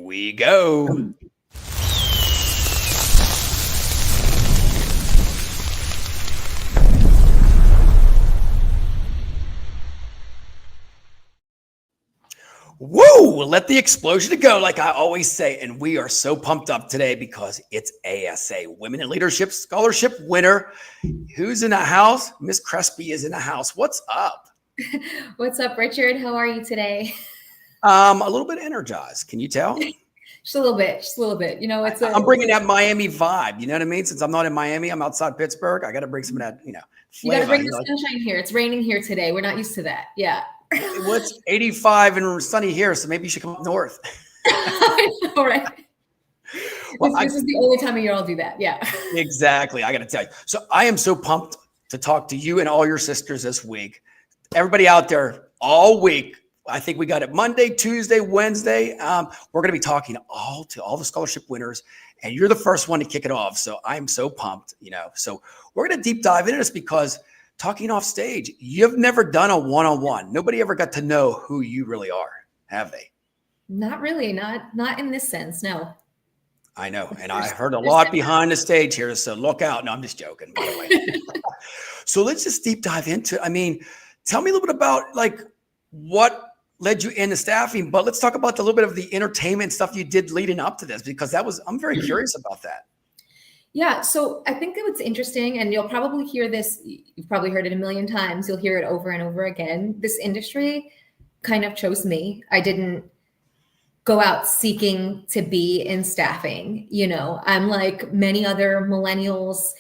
we go. Woo! Let the explosion go, like I always say. And we are so pumped up today because it's ASA, Women in Leadership Scholarship winner. Who's in the house? Miss Crespi is in the house. What's up? What's up, Richard? How are you today? A little bit energized. Can you tell? Just a little bit. You know, I'm bringing that Miami vibe. You know what I mean? Since I'm not in Miami, I'm outside Pittsburgh. I got to bring some of that, You got flavor. to bring the sunshine here. It's raining here today. We're not used to that. Yeah. It's 85 and sunny here, so maybe you should come up north. I know, right? Well, this is the only time of year I'll do that. Yeah. Exactly. I got to tell you. So I am so pumped to talk to you and all your sisters this week. Everybody out there all week. I think we got it Monday, Tuesday, Wednesday. We're going to be talking to all the scholarship winners, and you're the first one to kick it off. So I'm so pumped, So we're going to deep dive into this because talking off stage, you've never done a one-on-one. Nobody ever got to know who you really are, have they? Not really. Not in this sense. No. I know. And I heard a lot behind the stage here. So look out. No, I'm just joking, by the way. So let's just deep dive into, tell me a little bit about what led you into staffing, but let's talk about a little bit of the entertainment stuff you did leading up to this, because I'm very curious about that. Yeah. So I think that what's interesting, and you'll probably hear this, you've probably heard it a million times. You'll hear it over and over again. This industry kind of chose me. I didn't go out seeking to be in staffing. I'm like many other millennials,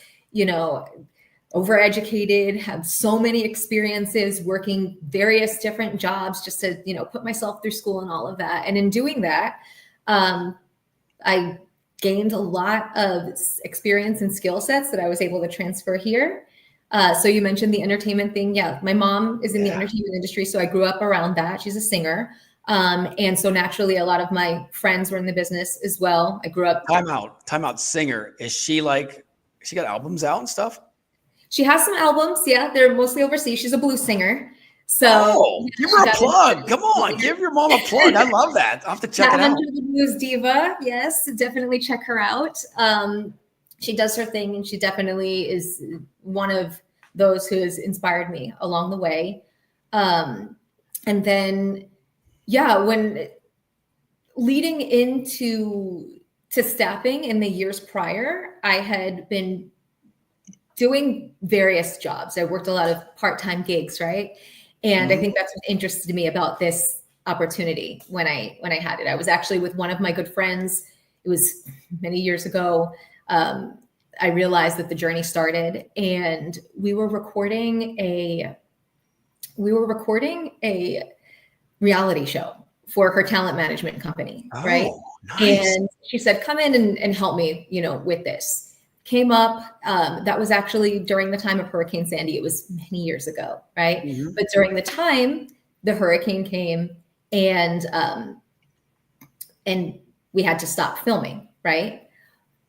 overeducated, have so many experiences working various different jobs just to, put myself through school and all of that. And in doing that, I gained a lot of experience and skill sets that I was able to transfer here. So you mentioned the entertainment thing. Yeah, my mom is in the entertainment industry, so I grew up around that. She's a singer. And so naturally, a lot of my friends were in the business as well. I grew up. Time out. Singer. Is she she got albums out and stuff? She has some albums. Yeah, they're mostly overseas. She's a blues singer. So give her a plug. Come on, give your mom a plug. I love that. I'll have to check it out. The Blues Diva. Yes, definitely check her out. She does her thing, and she definitely is one of those who has inspired me along the way. And then, when leading into staffing in the years prior, I had been doing various jobs. I worked a lot of part-time gigs, right? And I think that's what interested me about this opportunity when I had it. I was actually with one of my good friends. It was many years ago. I realized that the journey started, and we were recording a reality show for her talent management company, right? Nice. And she said, "Come in and help me, with this." Came up. That was actually during the time of Hurricane Sandy. It was many years ago, right? Mm-hmm. But during the time, the hurricane came, and we had to stop filming, right?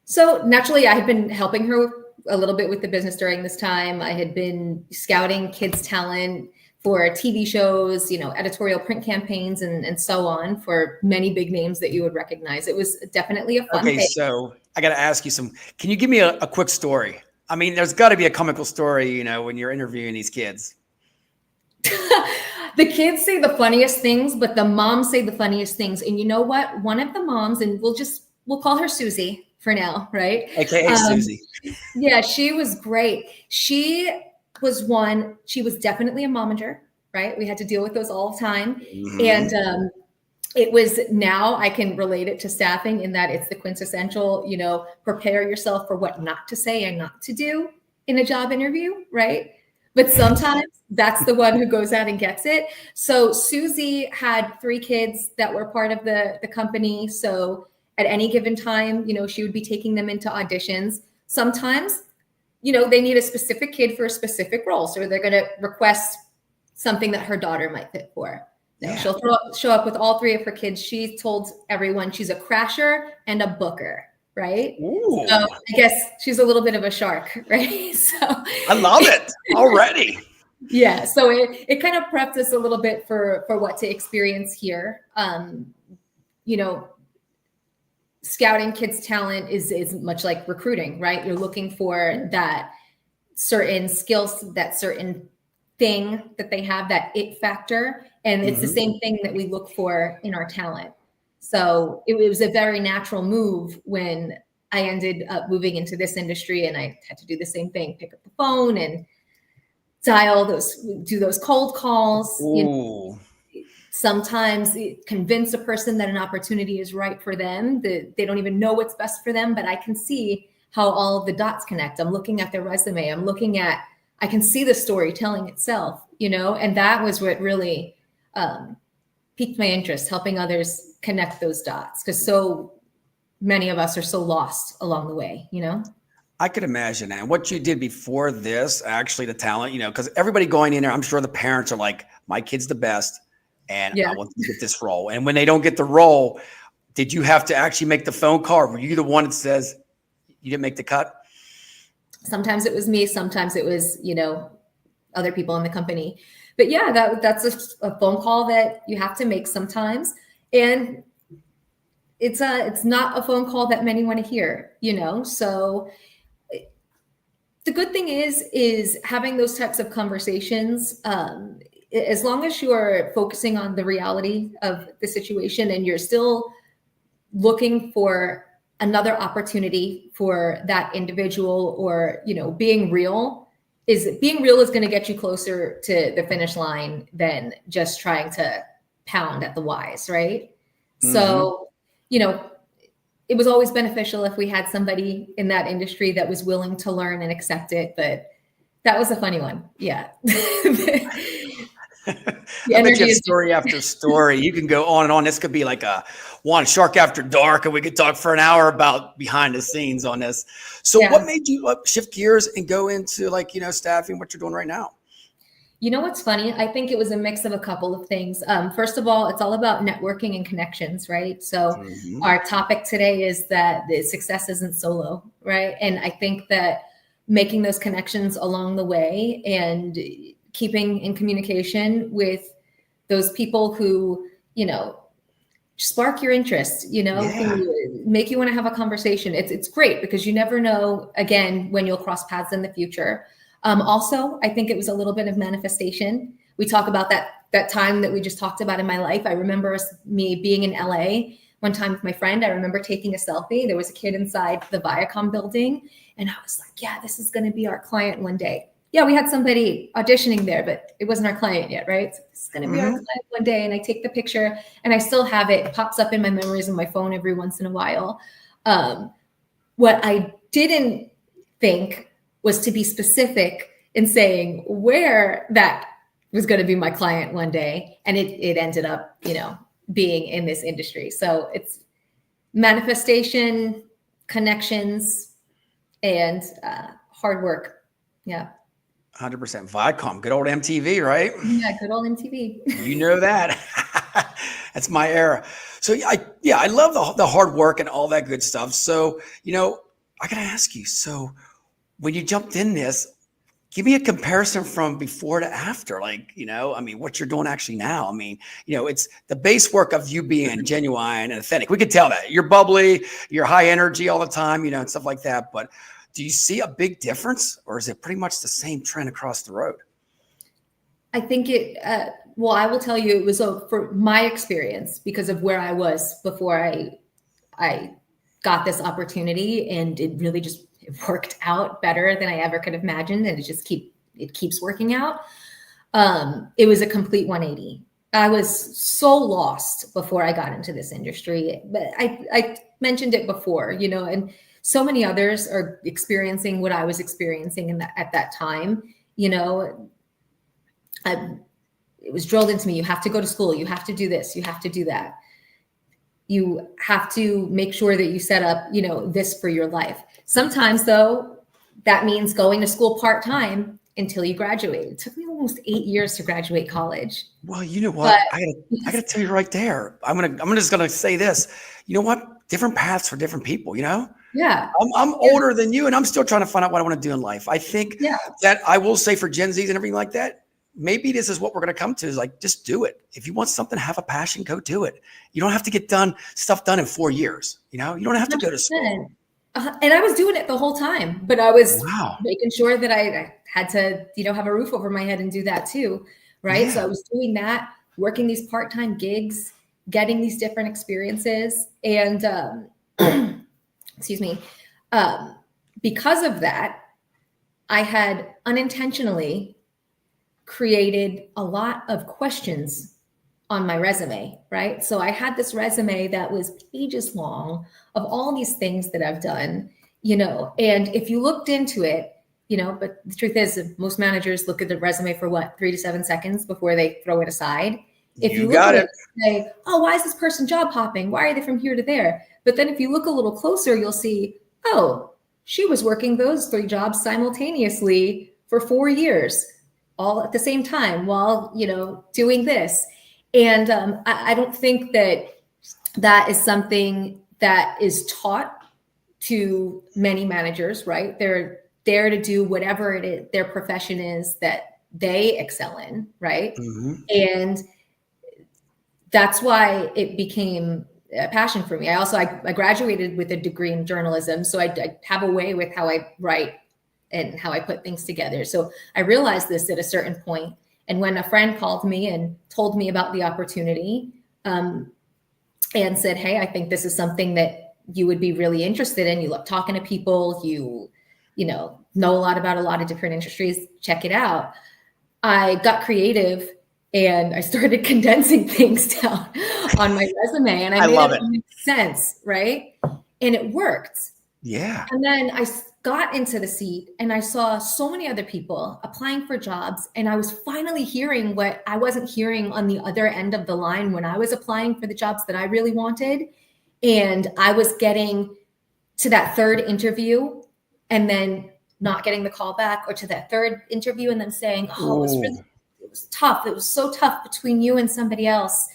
So naturally, I had been helping her a little bit with the business during this time. I had been scouting kids' talent for TV shows, editorial print campaigns and so on for many big names that you would recognize. It was definitely a fun thing. So I got to ask you can you give me a quick story? There's got to be a comical story, when you're interviewing these kids. The kids say the funniest things, but the moms say the funniest things. And you know what? One of the moms, and we'll call her Susie for now, right? AKA Susie. Yeah, she was great. She was definitely a momager, right? We had to deal with those all the time. Mm-hmm. And it was, now I can relate it to staffing in that it's the quintessential, prepare yourself for what not to say and not to do in a job interview, right? But sometimes that's the one who goes out and gets it. So Susie had 3 kids that were part of the company. So at any given time, she would be taking them into auditions. Sometimes they need a specific kid for a specific role. So they're going to request something that her daughter might fit for. Yeah. She'll show up with all 3 of her kids. She told everyone she's a crasher and a booker, right? Ooh. So I guess she's a little bit of a shark, right? So I love it already. Yeah. So it kind of prepped us a little bit for what to experience here. scouting kids' talent is much like recruiting, right? You're looking for that certain skills, that certain thing that they have, that it factor. And it's the same thing that we look for in our talent. So it was a very natural move when I ended up moving into this industry, and I had to do the same thing, pick up the phone and do those cold calls. You know, sometimes convince a person that an opportunity is right for them, that they don't even know what's best for them, but I can see how all of the dots connect. I'm looking at their resume. I can see the story telling itself, and that was what really piqued my interest, helping others connect those dots, because so many of us are so lost along the way, I could imagine that. And what you did before this, actually, the talent, because everybody going in there, I'm sure the parents are like, my kid's the best, and I want them to get this role. And when they don't get the role, did you have to actually make the phone call? Were you the one that says you didn't make the cut? Sometimes it was me. Sometimes it was, other people in the company. But yeah, that's a phone call that you have to make sometimes. And it's not a phone call that many want to hear, So the good thing is having those types of conversations, as long as you're focusing on the reality of the situation and you're still looking for another opportunity for that individual, or, being real is going to get you closer to the finish line than just trying to pound at the whys, right? So, it was always beneficial if we had somebody in that industry that was willing to learn and accept it. But that was a funny one. Yeah. I bet you have story after story. You can go on and on. This could be like one Shark After Dark, and we could talk for an hour about behind the scenes on this. So what made you shift gears and go into staffing, what you're doing right now? What's funny? I think it was a mix of a couple of things. First of all, it's all about networking and connections, right? So our topic today is that the success isn't solo, right? And I think that making those connections along the way and keeping in communication with those people who, spark your interest, who make you want to have a conversation. It's great, because you never know, again, when you'll cross paths in the future. Also, I think it was a little bit of manifestation. We talk about that time that we just talked about in my life. I remember me being in LA one time with my friend. I remember taking a selfie. There was a kid inside the Viacom building, and I was like, yeah, this is going to be our client one day. Yeah, we had somebody auditioning there, but it wasn't our client yet, right? So this is going to be our client one day. And I take the picture, and I still have it. It pops up in my memories on my phone every once in a while. What I didn't think was to be specific in saying where that was going to be my client one day. And it ended up, being in this industry. So it's manifestation, connections, and hard work. Yeah. 100%. Viacom, good old MTV, right? Yeah, good old MTV. You know that. That's my era. So I love the hard work and all that good stuff. So, I got to ask you, so when you jumped in this, give me a comparison from before to after, what you're doing actually now. It's the base work of you being genuine and authentic. We could tell that you're bubbly, you're high energy all the time, and stuff like that. But do you see a big difference, or is it pretty much the same trend across the road? I think I will tell you, it was for my experience, because of where I was before I got this opportunity, and it really just worked out better than I ever could have imagined. And it keeps working out. It was a complete 180. I was so lost before I got into this industry, but I mentioned it before, and so many others are experiencing what I was experiencing at that time. It was drilled into me. You have to go to school. You have to do this. You have to do that. You have to make sure that you set up, this for your life. Sometimes, though, that means going to school part-time until you graduate. It took me almost 8 years to graduate college. Well, you know what? I gotta tell you right there. I'm just gonna say this. You know what? Different paths for different people. Yeah. I'm older than you, and I'm still trying to find out what I want to do in life. I think that I will say for Gen Zs and everything like that, maybe this is what we're going to come to, is like, just do it. If you want something, have a passion, go do it. You don't have to get stuff done in 4 years. You don't have to go to school. And I was doing it the whole time, but I was Wow. making sure that I had to, have a roof over my head and do that too. Right. Yeah. So I was doing that, working these part-time gigs, getting these different experiences. And, excuse me, because of that, I had unintentionally created a lot of questions on my resume, right? So I had this resume that was pages long of all these things that I've done, and if you looked into it, but the truth is most managers look at the resume for 3 to 7 seconds before they throw it aside. If you look at it and say, oh, why is this person job hopping? Why are they from here to there? But then if you look a little closer, you'll see, oh, she was working those 3 jobs simultaneously for 4 years, all at the same time while, doing this. And I don't think that is something that is taught to many managers, right? They're there to do whatever it is their profession is that they excel in, right? Mm-hmm. And that's why it became a passion for me. I graduated with a degree in journalism, so I have a way with how I write and how I put things together. So I realized this at a certain point. And when a friend called me and told me about the opportunity and said, hey, I think this is something that you would be really interested in. You love talking to people, you know a lot about a lot of different industries, check it out. I got creative and I started condensing things down on my resume, and I made it make sense, right? And it worked. Yeah. And then I got into the seat and I saw so many other people applying for jobs, and I was finally hearing what I wasn't hearing on the other end of the line when I was applying for the jobs that I really wanted. And I was getting to that third interview and then not getting the call back, or to that third interview and then saying, oh, it was tough. It was so tough between you and somebody else.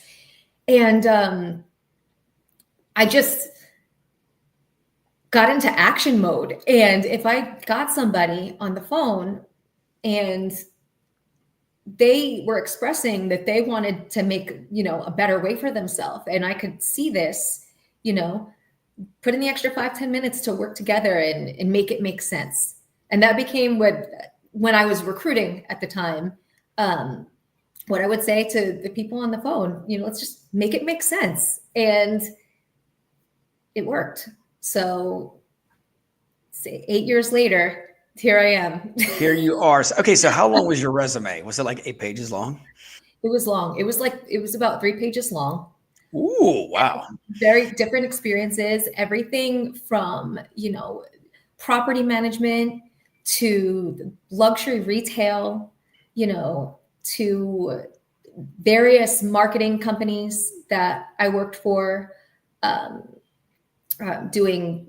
And I just got into action mode. And if I got somebody on the phone and they were expressing that they wanted to make, a better way for themselves, and I could see this, put in the extra 5-10 minutes to work together and make it make sense. And that became when I was recruiting at the time, what I would say to the people on the phone, let's just make it make sense. And it worked. So 8 years later, here I am. Here you are. Okay. So how long was your resume? Was it like 8 pages long? It was long. It was about 3 pages long. Ooh, wow. Very different experiences, everything from, property management to luxury retail, to various marketing companies that I worked for, doing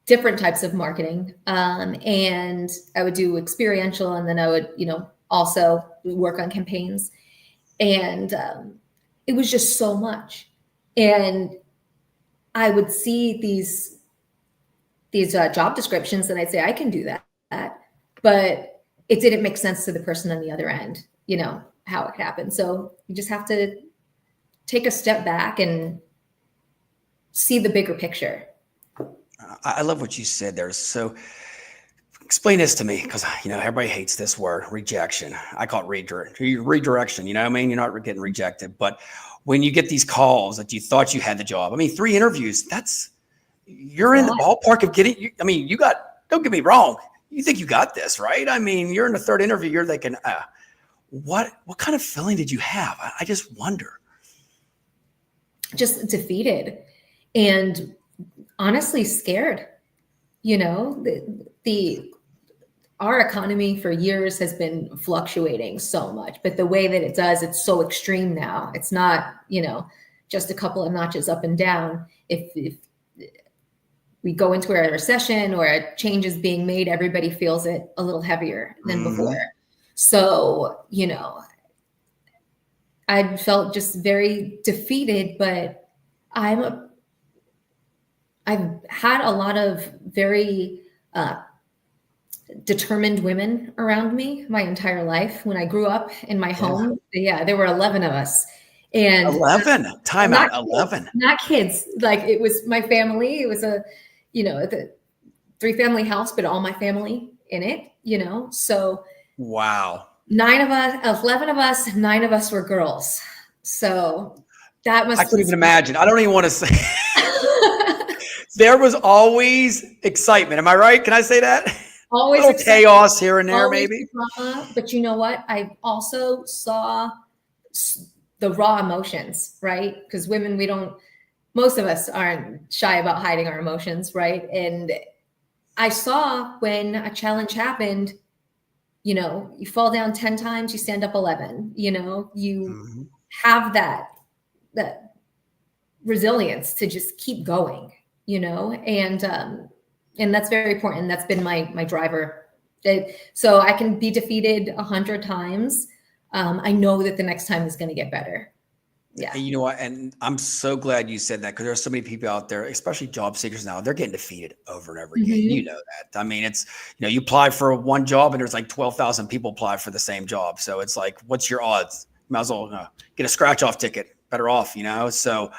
different types of marketing. And I would do experiential, and then I would, also work on campaigns. And it was just so much. And I would see these job descriptions and I'd say, I can do that. But it didn't make sense to the person on the other end, how it happened. So you just have to take a step back and see the bigger picture. I love what you said there. So explain this to me, because, everybody hates this word, rejection. I call it redirection. You're not getting rejected. But when you get these calls that you thought you had the job, 3 interviews, you're in the ballpark of getting, don't get me wrong. You think you got this, right? You're in the 3rd interview, you're thinking, what kind of feeling did you have? I just wonder. Just defeated and honestly scared. Our economy for years has been fluctuating so much, but the way that it does, it's so extreme now. It's not, just a couple of notches up and down. If we go into a recession or a change is being made, everybody feels it a little heavier than before. So, I felt just very defeated, but I've had a lot of very determined women around me my entire life. When I grew up in my home, there were 11 of us. And 11 timeout, 11, not kids. Like it was my family. It was the 3-family house, but all my family in it, so wow. 9 of us, 11 of us, 9 of us were girls. So that must. I couldn't even imagine. I don't even want to say. There was always excitement. Am I right? Can I say that? Always a little chaos here and there, maybe. Drama, but you know what? I also saw the raw emotions, right? Because women, most of us aren't shy about hiding our emotions, right? And I saw when a challenge happened, you fall down 10 times, you stand up 11, you have that resilience to just keep going, and that's very important. That's been my driver. So I can be defeated 100 times. I know that the next time is going to get better. Yeah. And you know what? And I'm so glad you said that, because there are so many people out there, especially job seekers now, they're getting defeated over and over again. You know that. I mean, it's, you apply for one job and there's like 12,000 people apply for the same job. So it's like, what's your odds? Might as well get a scratch off ticket, better off, So,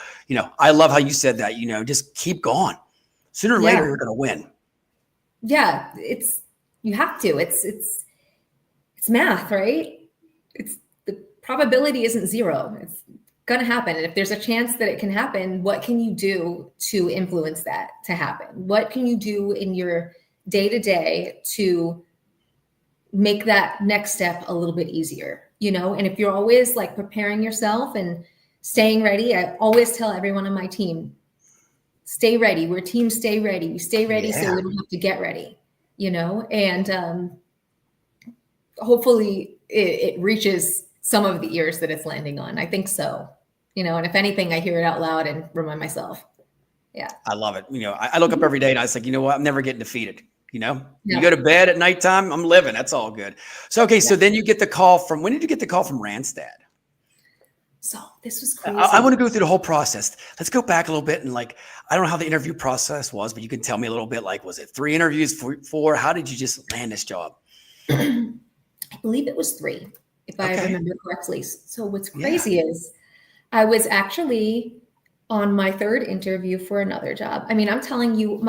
I love how you said that, just keep going. Sooner or later, you're going to win. Yeah. You have to, it's math, right? The probability isn't 0. It's going to happen. And if there's a chance that it can happen, what can you do to influence that to happen? What can you do in your day-to-day to make that next step a little bit easier, And if you're always like preparing yourself and staying ready, I always tell everyone on my team, stay ready. We're team stay ready. We stay ready so we don't have to get ready, and hopefully it reaches some of the ears that it's landing on. I think so. And if anything, I hear it out loud and remind myself. Yeah. I love it. I look up every day and I was like, you know what? I'm never getting defeated. You go to bed at nighttime, I'm living. That's all good. So, okay. So then you get the call when did you get the call from Randstad? So this was crazy. I want to go through the whole process. Let's go back a little bit. And I don't know how the interview process was, but you can tell me a little bit, was it 3 interviews, 4? How did you just land this job? I believe it was 3, if I remember correctly. So what's crazy is I was actually on my 3rd interview for another job. I mean, I'm telling you,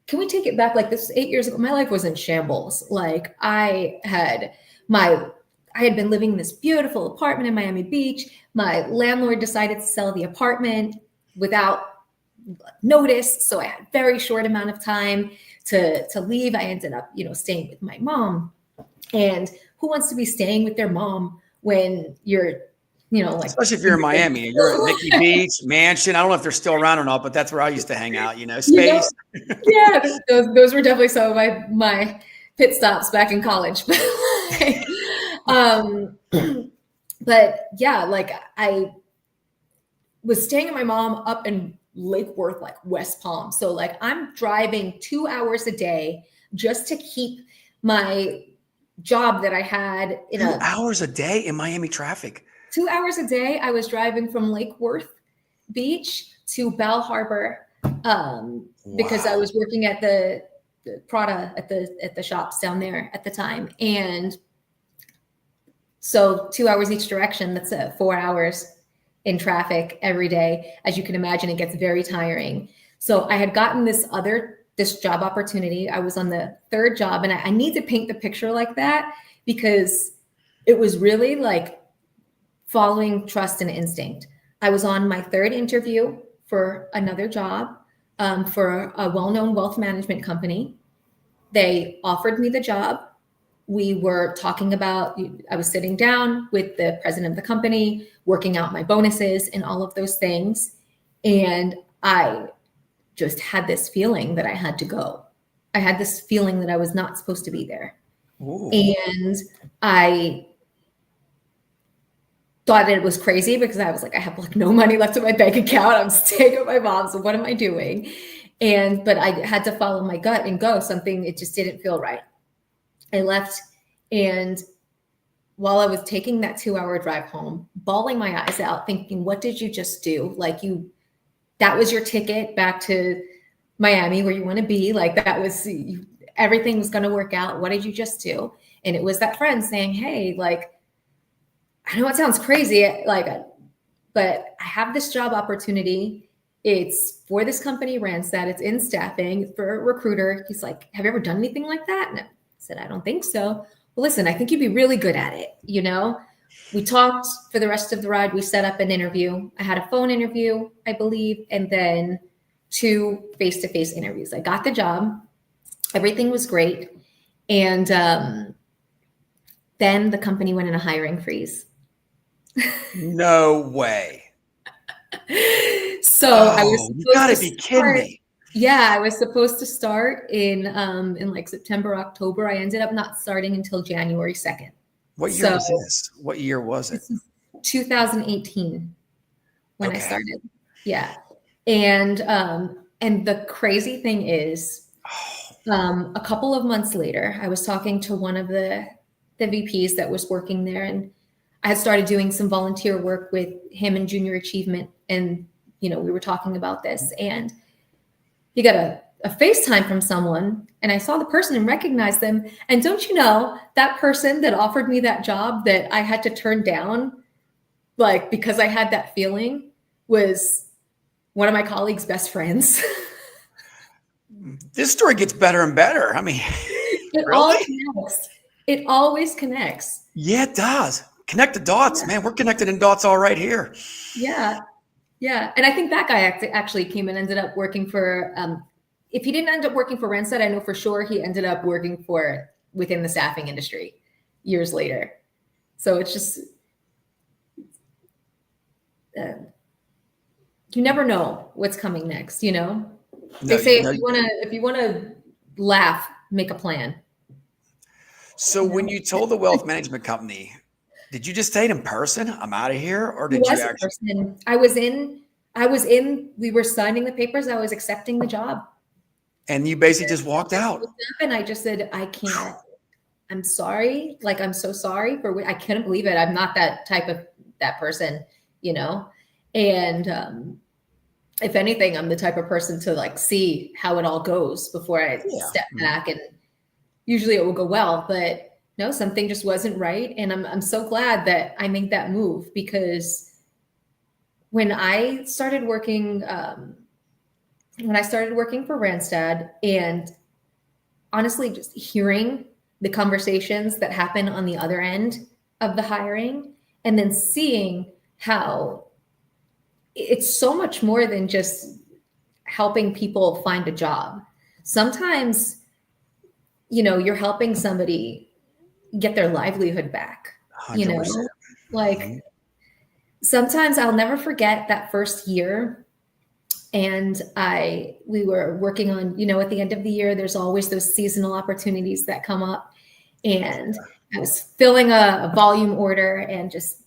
can we take it back? Like this 8 years ago, my life was in shambles. Like I had been living in this beautiful apartment in Miami Beach. My landlord decided to sell the apartment without notice. So I had a very short amount of time to leave. I ended up, staying with my mom. And who wants to be staying with their mom when you're, especially if you're in Miami, you're at Nikki Beach Mansion. I don't know if they're still around or not, but that's where I used to hang out, space. Those were definitely some of my pit stops back in college. But I was staying at my mom up in Lake Worth, West Palm. So I'm driving 2 hours a day just to keep my job that I had 2 hours a day in Miami traffic. 2 hours a day. I was driving from Lake Worth Beach to Bell Harbor because I was working at the Prada at the shops down there at the time. And so 2 hours each direction, that's 4 hours in traffic every day. As you can imagine, it gets very tiring. So I had gotten this job opportunity. I was on the 3rd job, and I need to paint the picture like that because it was really following trust and instinct. I was on my 3rd interview for another job for a well-known wealth management company. They offered me the job. We were talking about, I was sitting down with the president of the company, working out my bonuses and all of those things. And I just had this feeling that I had to go. I had this feeling that I was not supposed to be there. Ooh. And I thought it was crazy because I was like, I have no money left in my bank account. I'm staying at my mom's. So what am I doing? But I had to follow my gut and go. It just didn't feel right. I left, and while I was taking that 2-hour drive home, bawling my eyes out, thinking, what did you just do? That was your ticket back to Miami where you want to be. That was everything was going to work out. What did you just do? And it was that friend saying, hey, like, I know it sounds crazy, like, but I have this job opportunity. It's for this company, Randstad. It's in staffing for a recruiter. He's like, have you ever done anything like that? And I said, I don't think so. Well, listen, I think you'd be really good at it. You know, we talked for the rest of the ride. We set up an interview. I had a phone interview, I believe, and then 2 face-to-face interviews. I got the job. Everything was great. And then the company went in a hiring freeze. No way. So I was You supposed gotta to be kidding me. Yeah, I was supposed to start in like September, October. I ended up not starting until January 2nd. What year was this? What year was it? This is 2018 when I Okay. started. Yeah. And the crazy thing is, a couple of months later, I was talking to one of the VPs that was working there, and I had started doing some volunteer work with him in junior achievement. And, you know, we were talking about this, and he got a FaceTime from someone, and I saw the person and recognized them. And don't you know, that person that offered me that job that I had to turn down, like, because I had that feeling, was one of my colleagues' best friends. This story gets better and better. I mean, It all connects. It always connects. Yeah, it does. Connect the dots, man. We're connected in dots all right here. Yeah. Yeah. And I think that guy actually came and ended up working for, if he didn't end up working for Randstad, I know for sure he ended up working within the staffing industry years later. So it's just, you never know what's coming next, you know? They say if you want to laugh, make a plan. So when you told the wealth management company, did you just say it in person? I'm out of here, or did you actually? I was in. We were signing the papers. I was accepting the job. And you basically just walked out. And I just said, I can't. I'm sorry. Like, I'm so sorry I couldn't believe it. I'm not that person, you know. And if anything, I'm the type of person to like see how it all goes before I step back, and usually it will go well, but no, something just wasn't right. And I'm so glad that I made that move, because when I started working for Randstad, and honestly, just hearing the conversations that happen on the other end of the hiring, and then seeing how it's so much more than just helping people find a job. Sometimes, you know, you're helping somebody get their livelihood back, 100%. You know, like sometimes I'll never forget that first year. And we were working on, you know, at the end of the year, there's always those seasonal opportunities that come up. And I was filling a volume order and just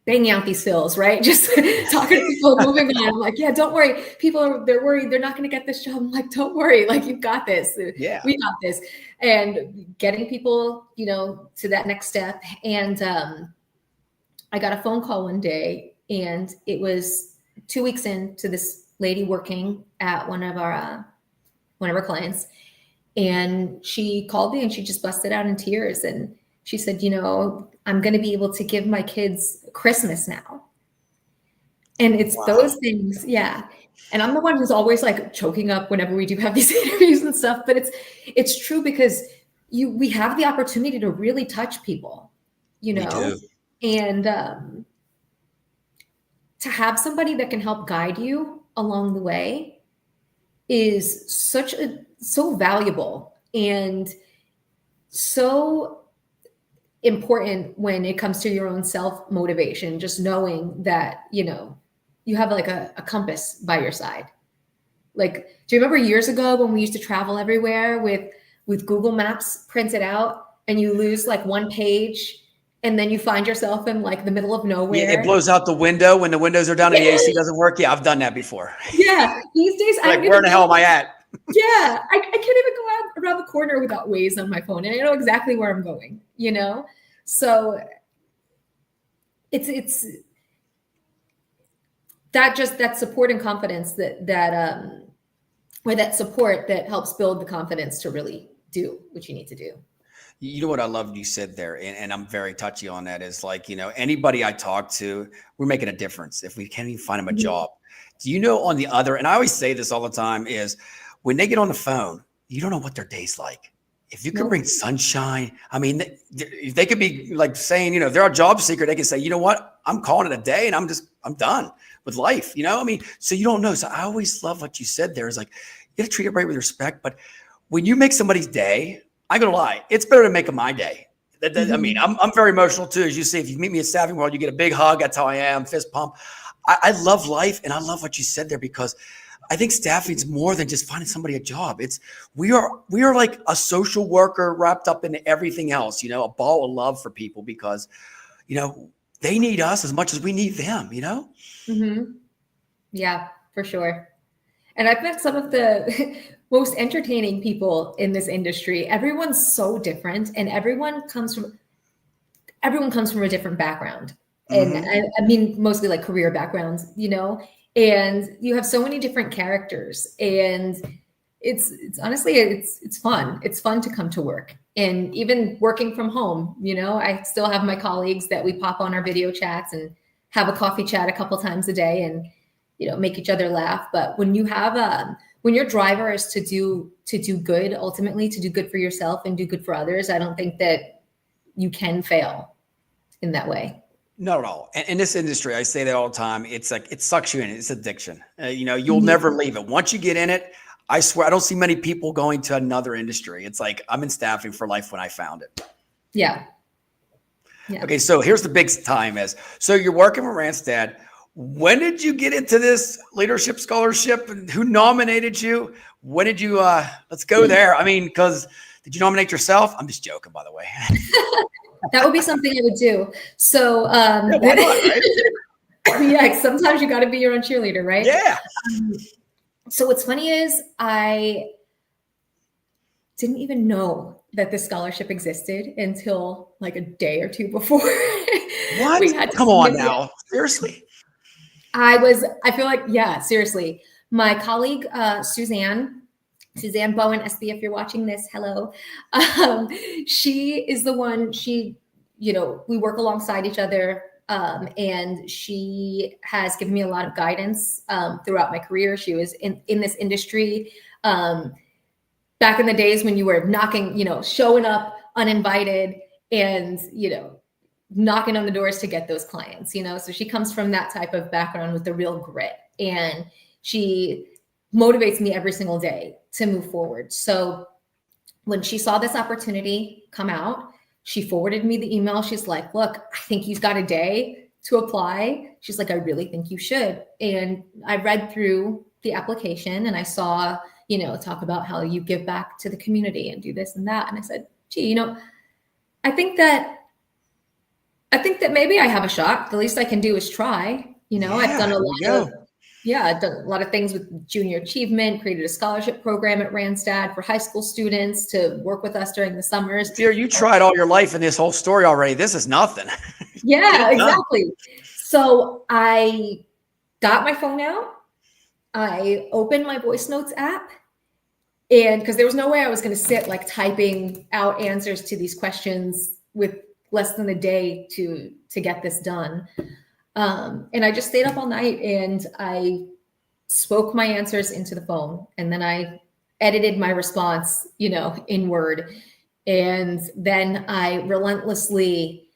banging out these fills, right? Just talking to people, moving on. I'm like, yeah, don't worry. They're worried they're not going to get this job. I'm like, don't worry. Like, you've got this. Yeah. We got this. And getting people, you know, to that next step. And I got a phone call one day, and it was 2 weeks into this lady working at one of our clients. And she called me and she just busted out in tears. And she said, you know, I'm going to be able to give my kids Christmas now. And it's those things. Yeah. And I'm the one who's always like choking up whenever we do have these interviews and stuff, but it's true, because we have the opportunity to really touch people, you know, and to have somebody that can help guide you along the way is so valuable and so important when it comes to your own self-motivation, just knowing that, you know, you have like a compass by your side. Like, do you remember years ago when we used to travel everywhere with Google Maps printed out, and you lose like one page and then you find yourself in like the middle of nowhere? Yeah, it blows out the window when the windows are down and the AC doesn't work. Yeah, I've done that before. Yeah, these days, like, where the hell am I at? Yeah, I can't even go out around the corner without Waze on my phone, and I know exactly where I'm going, you know? So it's that support and confidence that support that helps build the confidence to really do what you need to do. You know what I loved you said there, and I'm very touchy on that, is like, anybody I talk to, we're making a difference if we can't even find them a job. Do you know on the other, and I always say this all the time, is when they get on the phone, you don't know what their day's like. If you could bring sunshine, I mean, they could be like saying, they're a job seeker. They can say, you know what, I'm calling it a day and I'm done with life. I mean, so you don't know. So I always love what you said there is like, you got to treat everybody with respect. But when you make somebody's day, I'm going to lie, it's better than making my day. I mean, I'm very emotional too. As you see, if you meet me at Staffing World, you get a big hug. That's how I am, fist pump. I love life. And I love what you said there, because I think staffing's more than just finding somebody a job. We are like a social worker wrapped up in everything else, a ball of love for people, because, they need us as much as we need them, Yeah, for sure. And I've met some of the most entertaining people in this industry. Everyone's so different, and everyone comes from a different background. And I mean, mostly like career backgrounds, and you have so many different characters, and it's honestly, it's fun. It's fun to come to work. And even working from home, I still have my colleagues that we pop on our video chats and have a coffee chat a couple times a day and, make each other laugh. But when you have, when your driver is to do good, ultimately to do good for yourself and do good for others, I don't think that you can fail in that way. Not at all. And in this industry, I say that all the time. It's like, it sucks you in. It's addiction. You'll never leave it. Once you get in it, I swear, I don't see many people going to another industry. It's like, I'm in staffing for life when I found it. Yeah. Okay. So here's the big time is, so you're working with Randstad. When did you get into this leadership scholarship, and who nominated you? When did you, let's go there. I mean, because did you nominate yourself? I'm just joking, by the way. That would be something I would do. So, yeah, why not, right? Yeah, sometimes you got to be your own cheerleader, right? Yeah. So what's funny is I didn't even know that this scholarship existed until like a day or two before. What? Come on now. Seriously? I feel like, yeah, seriously. My colleague, Suzanne Bowen, SB, if you're watching this, hello. She is the one, we work alongside each other. And she has given me a lot of guidance throughout my career. She was in this industry back in the days when you were knocking, showing up uninvited and, knocking on the doors to get those clients, so she comes from that type of background with the real grit, and she motivates me every single day to move forward. So when she saw this opportunity come out, she forwarded me the email. She's like, look, I think you've got a day to apply. She's like, I really think you should. And I read through the application and I saw, talk about how you give back to the community and do this and that. And I said, gee, I think that maybe I have a shot. The least I can do is try. I've done I've done a lot of things with junior achievement, created a scholarship program at Randstad for high school students to work with us during the summers. Dear, you tried all your life in this whole story already. This is nothing. Yeah, exactly. So I got my phone out. I opened my voice notes app, and because there was no way I was going to sit like typing out answers to these questions with less than a day to get this done. And I just stayed up all night and I spoke my answers into the phone, and then I edited my response, in Word. And then I relentlessly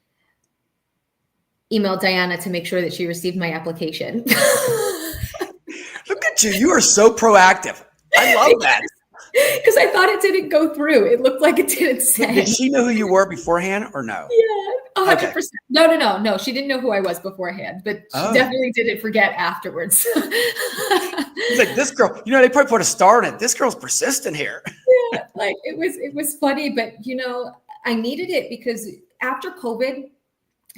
emailed Diana to make sure that she received my application. Look at you. You are so proactive. I love that. Because I thought it didn't go through. It looked like it didn't send. Did she know who you were beforehand or no? Yeah, 100%. Okay. No. She didn't know who I was beforehand, but she definitely didn't forget afterwards. He's like, this girl, they probably put a star in it. This girl's persistent here. Yeah, like it was funny, but I needed it because after COVID,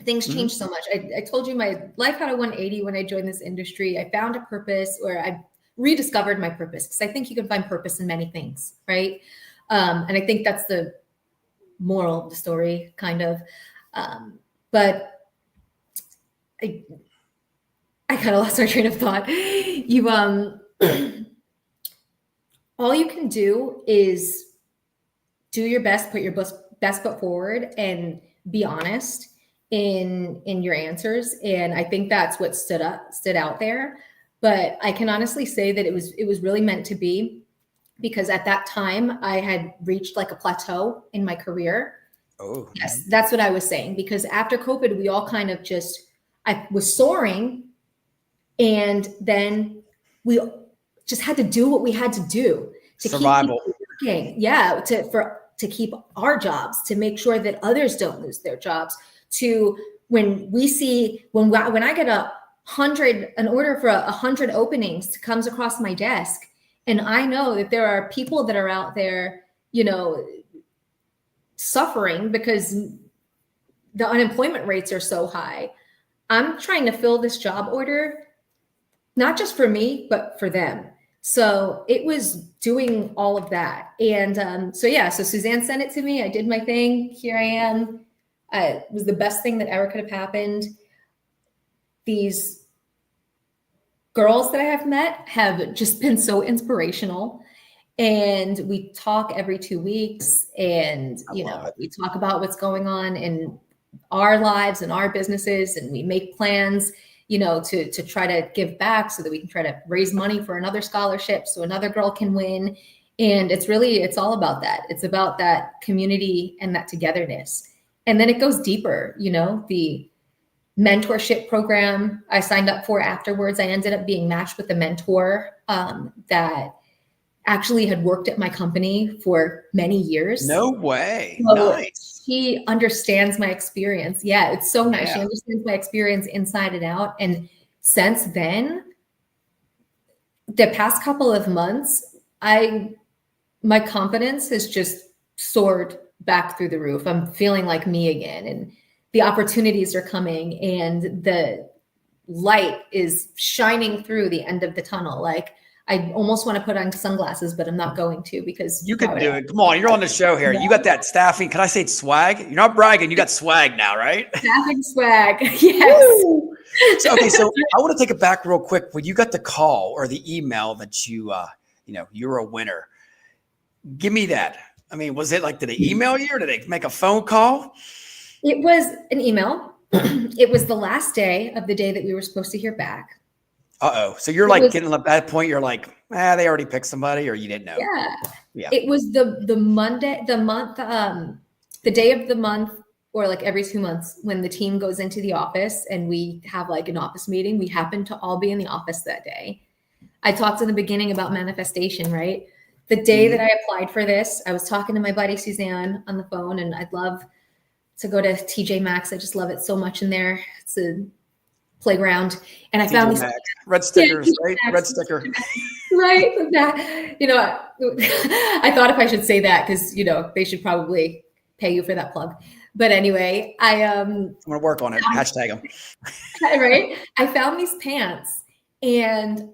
things changed so much. I told you my life had a 180 when I joined this industry. I found a purpose, or I rediscovered my purpose, because I think you can find purpose in many things, right? And I think that's the moral of the story, kind of. But I kind of lost my train of thought. All you can do is do your best, put your best foot forward, and be honest in your answers. And I think that's what stood out there. But I can honestly say that it was really meant to be, because at that time I had reached like a plateau in my career. Oh, yes, that's what I was saying. Because after COVID, we all kind of I was soaring, and then we just had to do what we had to do to survival. keep working. Yeah, to keep our jobs, to make sure that others don't lose their jobs. To when I get an order for 100 openings comes across my desk, and I know that there are people that are out there, suffering because the unemployment rates are so high. I'm trying to fill this job order, not just for me, but for them. So it was doing all of that. And so Suzanne sent it to me. I did my thing. Here I am. It was the best thing that ever could have happened. These girls that I have met have just been so inspirational. And we talk every 2 weeks, and we talk about what's going on in our lives and our businesses, and we make plans, to try to give back so that we can try to raise money for another scholarship so another girl can win. And it's all about that. It's about that community and that togetherness. And then it goes deeper, the mentorship program I signed up for afterwards. I ended up being matched with a mentor that actually had worked at my company for many years. No way. So nice. He understands my experience. Yeah, it's so nice. Yeah. She understands my experience inside and out. And since then, the past couple of months, my confidence has just soared back through the roof. I'm feeling like me again, and the opportunities are coming, and the light is shining through the end of the tunnel. Like, I almost want to put on sunglasses, but I'm not going to, because you can do it. Come on, you're on the show here. Yeah. You got that staffing. Can I say swag? You're not bragging. You got swag now, right? Staffing swag. Yes. So I want to take it back real quick. When you got the call or the email that you're a winner, give me that. I mean, was it like, did they email you or did they make a phone call? It was an email. It was the last day of the day that we were supposed to hear back. Uh-oh. So you're like getting at that point, you're like, they already picked somebody, or you didn't know? Yeah. It was the Monday, the day of the month, or like every 2 months, when the team goes into the office and we have like an office meeting. We happened to all be in the office that day. I talked in the beginning about manifestation, right? The day that I applied for this, I was talking to my buddy Suzanne on the phone, and I'd love to go to TJ Maxx. I just love it so much in there. It's a playground. And I found these red stickers, right? Red sticker. Right. I thought if I should say that, because, they should probably pay you for that plug. But anyway, I'm going to work on it. Hashtag them. Right. I found these pants, and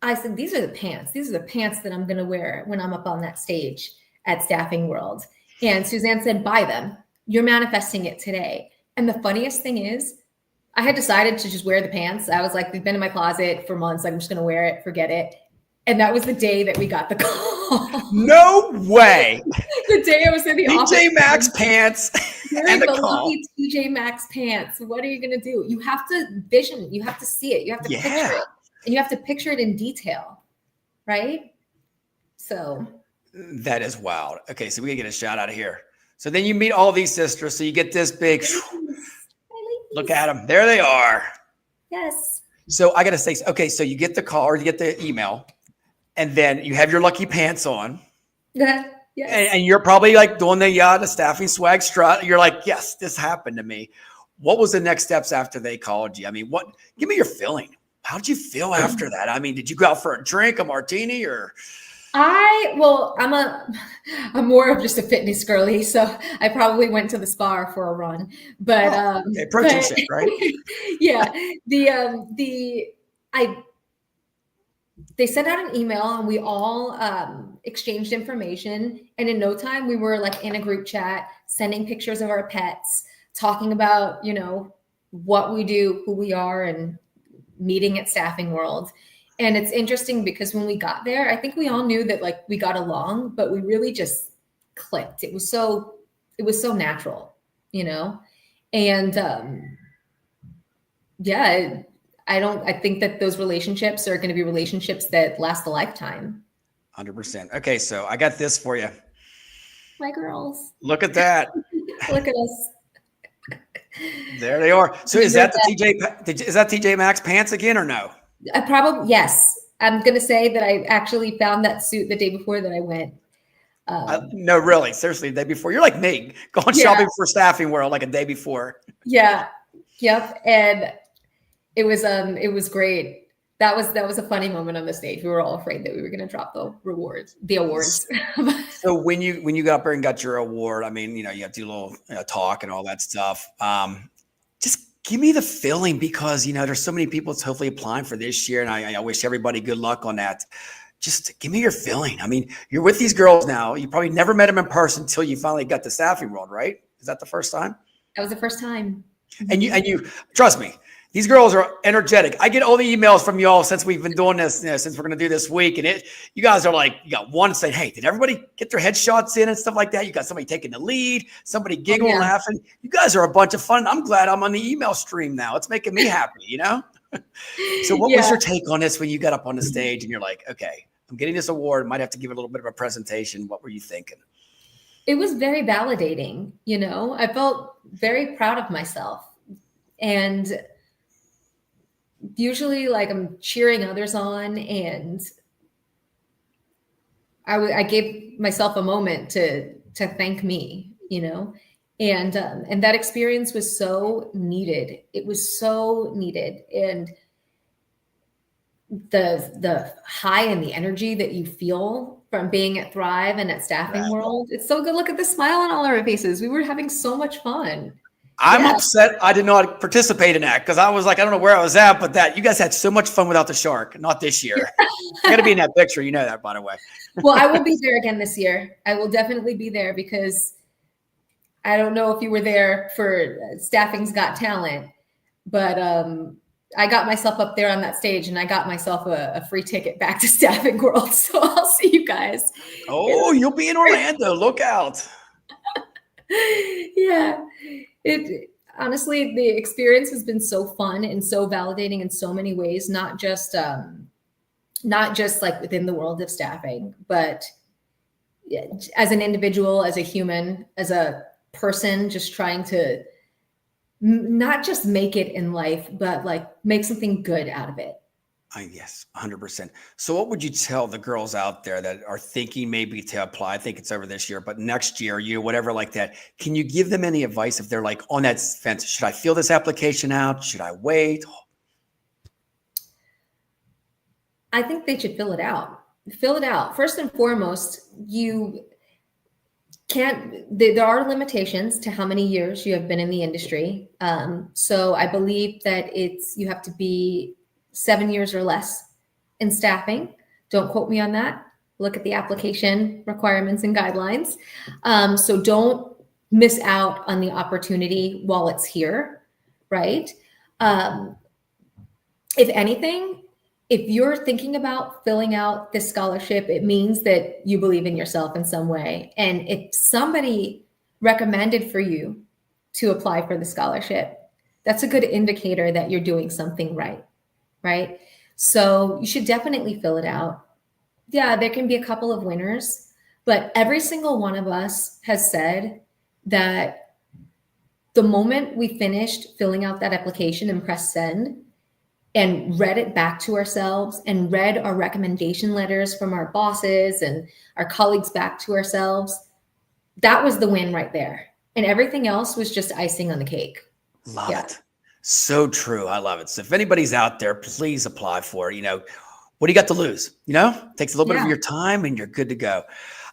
I said, these are the pants. These are the pants that I'm going to wear when I'm up on that stage at Staffing World. And Suzanne said, buy them. You're manifesting it today. And the funniest thing is, I had decided to just wear the pants. I was like, they've been in my closet for months. I'm just going to wear it, forget it. And that was the day that we got the call. No way. The day I was in the office. TJ Maxx pants and the call. TJ Maxx pants. What are you going to do? You have to vision. You have to see it. You have to picture it. And you have to picture it in detail, right? So. That is wild. Okay, so we can get a shout out of here. So then you meet all these sisters. So you get this big, look at them. There they are. Yes. So I got to say, okay, so you get the call or you get the email, and then you have your lucky pants on. Yeah. Yes. And you're probably like doing the staffing swag strut. You're like, yes, this happened to me. What was the next steps after they called you? I mean, give me your feeling. How did you feel after that? I mean, did you go out for a drink, a martini, or? I'm more of just a fitness girly, so I probably went to the spa for a run. But protein shake, right? Yeah. They sent out an email, and we all exchanged information. And in no time, we were like in a group chat, sending pictures of our pets, talking about, what we do, who we are, and meeting at Staffing World. And it's interesting because when we got there, I think we all knew that like we got along, but we really just clicked. It was so natural, you know? And yeah, I think that those relationships are going to be relationships that last a lifetime. 100%. Okay, so I got this for you. My girls. Look at that. Look at us. There they are. So is that TJ Maxx pants again or no? I probably, yes. I'm going to say that I actually found that suit the day before that I went. No, really, seriously, the day before. You're like me, going shopping for Staffing World like a day before. Yeah. Yep. And it was great. That was a funny moment on the stage. We were all afraid that we were going to drop the awards. So when you got up there and got your award, I mean, you have to do a little talk and all that stuff. Just give me the feeling, because, there's so many people that's hopefully applying for this year. And I wish everybody good luck on that. Just give me your feeling. I mean, you're with these girls now. You probably never met them in person until you finally got to Staffing World, right? Is that the first time? That was the first time. And you trust me, these girls are energetic. I get all the emails from y'all since we've been doing this, since we're going to do this week. And you guys are like, you got one saying, hey, did everybody get their headshots in and stuff like that? You got somebody taking the lead, somebody giggling, laughing. You guys are a bunch of fun. I'm glad I'm on the email stream now. It's making me happy, So what was your take on this when you got up on the stage and you're like, okay, I'm getting this award. Might have to give a little bit of a presentation. What were you thinking? It was very validating. I felt very proud of myself. And usually, like, I'm cheering others on, and I gave myself a moment to thank me, and that experience was so needed. It was so needed. And the high and the energy that you feel from being at Thrive and at Staffing World, it's so good. Look at the smile on all our faces. We were having so much fun. I'm upset I did not participate in that, because I was like, I don't know where I was at, but that you guys had so much fun without the shark. Not this year. I got to be in that picture. You know that, by the way. Well, I will be there again this year. I will definitely be there, because I don't know if you were there for Staffing's Got Talent, but I got myself up there on that stage, and I got myself a free ticket back to Staffing World. So I'll see you guys. Oh, you'll be in Orlando. Look out. Yeah. Honestly, the experience has been so fun and so validating in so many ways, not just like within the world of staffing, but as an individual, as a human, as a person, just trying to not just make it in life, but like make something good out of it. Yes, 100%. So what would you tell the girls out there that are thinking maybe to apply? I think it's over this year, but next year, whatever like that. Can you give them any advice if they're like on that fence? Should I fill this application out? Should I wait? I think they should fill it out. Fill it out. First and foremost, there are limitations to how many years you have been in the industry. So I believe that you have to be 7 years or less in staffing. Don't quote me on that. Look at the application requirements and guidelines. So don't miss out on the opportunity while it's here, right? If anything, if you're thinking about filling out this scholarship, it means that you believe in yourself in some way. And if somebody recommended for you to apply for the scholarship, that's a good indicator that you're doing something right. Right? So you should definitely fill it out. Yeah, there can be a couple of winners, but every single one of us has said that the moment we finished filling out that application and pressed send and read it back to ourselves and read our recommendation letters from our bosses and our colleagues back to ourselves, that was the win right there. And everything else was just icing on the cake. Love it. So true. I love it. So if anybody's out there, please apply for it. What do you got to lose? Takes a little bit of your time and you're good to go.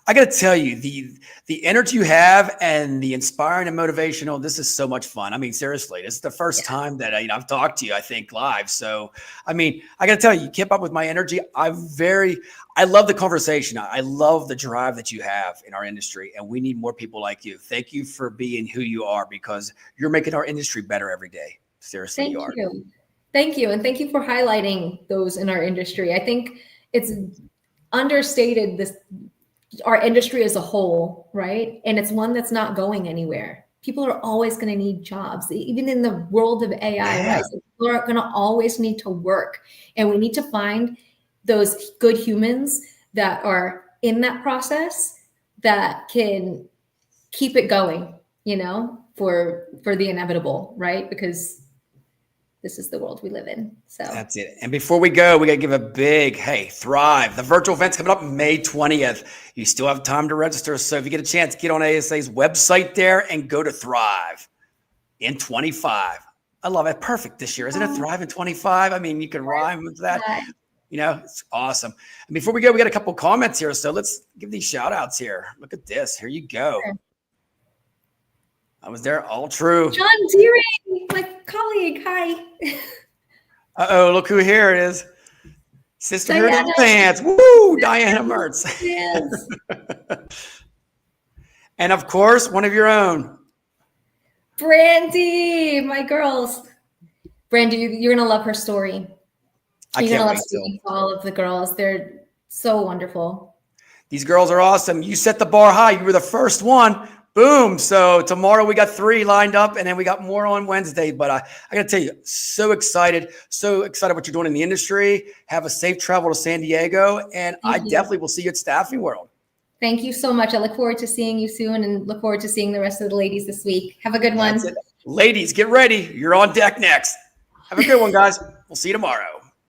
I got to tell you, the energy you have and the inspiring and motivational, this is so much fun. I mean, seriously, this is the first time that I've talked to you, I think, live. So, I mean, I got to tell you, you keep up with my energy. I love the conversation. I love the drive that you have in our industry, and we need more people like you. Thank you for being who you are, because you're making our industry better every day. Seriously, you are. Thank you. And thank you for highlighting those in our industry. I think it's understated our industry as a whole, right? And it's one that's not going anywhere. People are always going to need jobs, even in the world of AI, right? So people are going to always need to work. And we need to find those good humans that are in that process that can keep it going, you know, for the inevitable, right? Because this is the world we live in. So that's it. And before we go, we got to give a big, hey, Thrive. The virtual event's coming up May 20th. You still have time to register. So if you get a chance, get on ASA's website there and go to Thrive in 25. I love it. Perfect this year. Isn't it Thrive in 25? I mean, you can rhyme with that. You know, it's awesome. And before we go, we got a couple comments here. So let's give these shout outs here. Look at this. Here you go. I was there. All true. John Deering, my colleague. Hi. Uh-oh, look who here it is. Sisterhood of Pants. Woo! Diana Mertz. Yes. And of course, one of your own. Brandy, my girls. Brandy, you're going to love her story. You're going to love speaking to all of the girls. They're so wonderful. These girls are awesome. You set the bar high. You were the first one. Boom. So tomorrow we got 3 lined up, and then we got more on Wednesday. But I got to tell you, so excited what you're doing in the industry. Have a safe travel to San Diego. And I definitely will see you at Staffing World. Thank you so much. I look forward to seeing you soon and look forward to seeing the rest of the ladies this week. Have a good one. Ladies, get ready. You're on deck next. Have a good one, guys. We'll see you tomorrow.